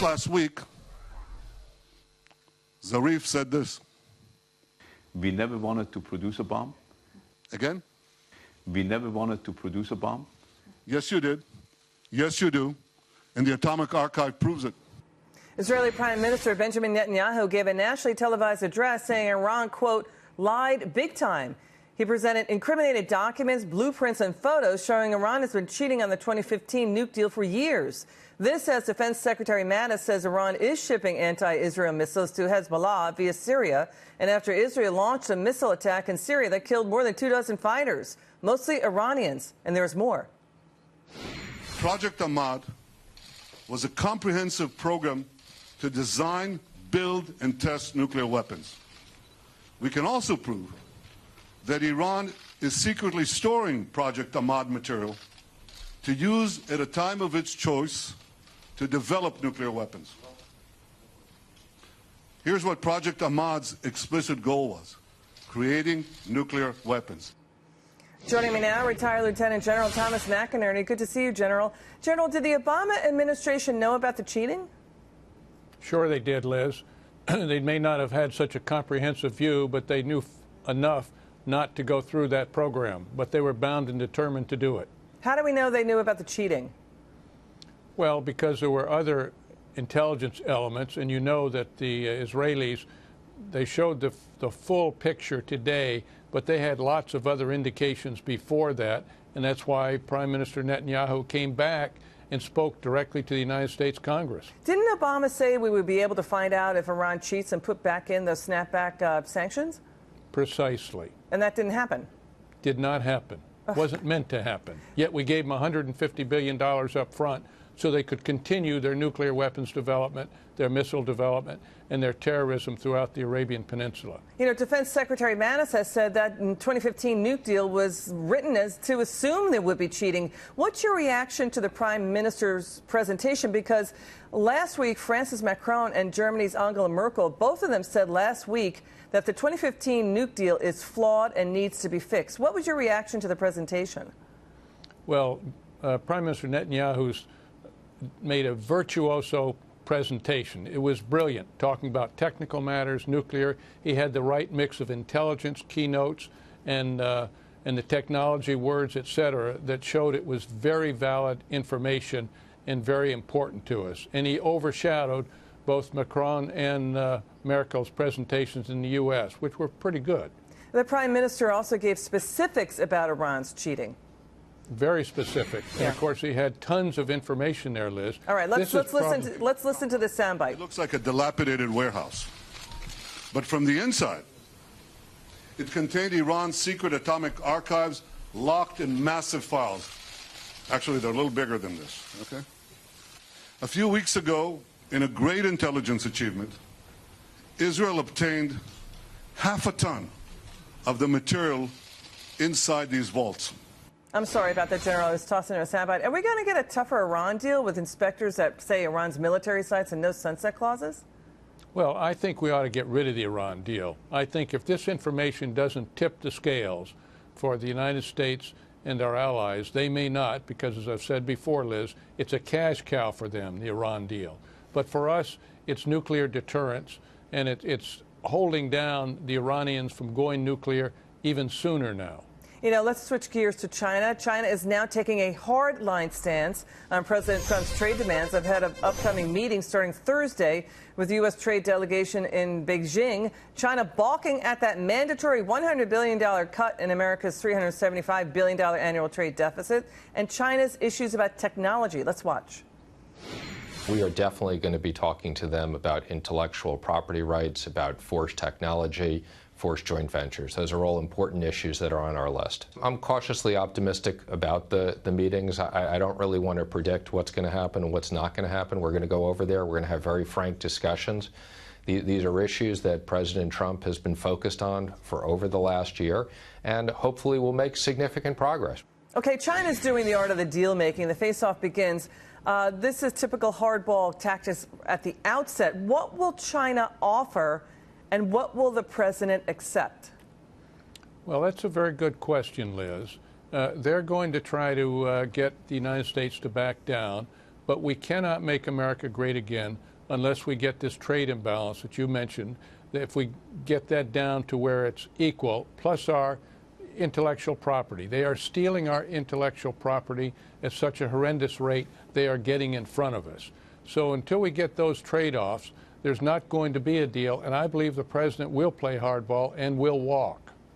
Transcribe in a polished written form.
Just last week, Zarif said this. We never wanted to produce a bomb. Again? We never wanted to produce a bomb. Yes, you did. Yes, you do. And the Atomic Archive proves it. Israeli Prime Minister Benjamin Netanyahu gave a nationally televised address saying Iran, quote, lied big time. He presented incriminated documents, blueprints, and photos showing Iran has been cheating on the 2015 nuke deal for years. This, as Defense Secretary Mattis says Iran is shipping anti-Israel missiles to Hezbollah via Syria, and after Israel launched a missile attack in Syria that killed more than 24 fighters, mostly Iranians, and there's more. Project Ahmad was a comprehensive program to design, build, and test nuclear weapons. We can also prove that Iran is secretly storing Project Ahmad material to use at a time of its choice to develop nuclear weapons. Here's what Project Ahmad's explicit goal was: creating nuclear weapons. Joining me now, retired Lieutenant General Thomas McInerney. Good to see you, General. General, did the Obama administration know about the cheating? Sure they did, Liz. They may not have had such a comprehensive view, but they knew enough not to go through that program. But they were bound and determined to do it. How do we know they knew about the cheating? Well, because there were other intelligence elements, and you know that the Israelis, they showed the full picture today, but they had lots of other indications before that, and that's why Prime Minister Netanyahu came back and spoke directly to the United States Congress. Didn't Obama say we would be able to find out if Iran cheats and put back in the snapback sanctions? Precisely. And that didn't happen? Did not happen. Wasn't meant to happen. Yet we gave them $150 billion up front so they could continue their nuclear weapons development, their missile development, and their terrorism throughout the Arabian Peninsula. You know, Defense Secretary Mattis has said that 2015 nuke deal was written as to assume there would be cheating. What's your reaction to the Prime Minister's presentation? Because last week, France's Macron and Germany's Angela Merkel, both of them said last week that the 2015 nuke deal is flawed and needs to be fixed. What was your reaction to the presentation? Well, Prime Minister Netanyahu's made a virtuoso presentation. It was brilliant, talking about technical matters, nuclear. He had the right mix of intelligence, keynotes, and the technology words, etc., that showed it was very valid information and very important to us. And he overshadowed both Macron and Merkel's presentations in the U.S., which were pretty good. The Prime Minister also gave specifics about Iran's cheating. Very specific. Yeah. And of course, he had tons of information there, Liz. All right, let's listen to the soundbite. It looks like a dilapidated warehouse. But from the inside, it contained Iran's secret atomic archives locked in massive files. Actually, they're a little bigger than this, okay? A few weeks ago, in a great intelligence achievement, Israel obtained half a ton of the material inside these vaults. I'm sorry about that, General. I was tossing in a soundbite. Are we going to get a tougher Iran deal with inspectors at, say, Iran's military sites and no sunset clauses? Well, I think we ought to get rid of the Iran deal. I think if this information doesn't tip the scales for the United States and our allies, they may not, because as I've said before, Liz, it's a cash cow for them, the Iran deal. But for us, it's nuclear deterrence, and it's holding down the Iranians from going nuclear even sooner now. You know, let's switch gears to China. China is now taking a hard-line stance on President Trump's trade demands ahead of upcoming meetings starting Thursday with the U.S. trade delegation in Beijing. China balking at that mandatory $100 billion cut in America's $375 billion annual trade deficit, and China's issues about technology. Let's watch. We are definitely going to be talking to them about intellectual property rights, about forced technology, forced joint ventures. Those are all important issues that are on our list. I'm cautiously optimistic about the meetings. I don't really want to predict what's going to happen and what's not going to happen. We're going to go over there. We're going to have very frank discussions. These are issues that President Trump has been focused on for over the last year, and hopefully we'll make significant progress. Okay, China's doing the art of the deal-making. The face-off begins. This is typical hardball tactics at the outset. What will China offer, and what will the president accept? Well, that's a very good question, Liz. They're going to try to get the United States to back down, but we cannot make America great again unless we get this trade imbalance that you mentioned. If we get that down to where it's equal, plus our intellectual property. They are stealing our intellectual property at such a horrendous rate, they are getting in front of us. So until we get those trade-offs, there's not going to be a deal, and I believe the president will play hardball and will walk.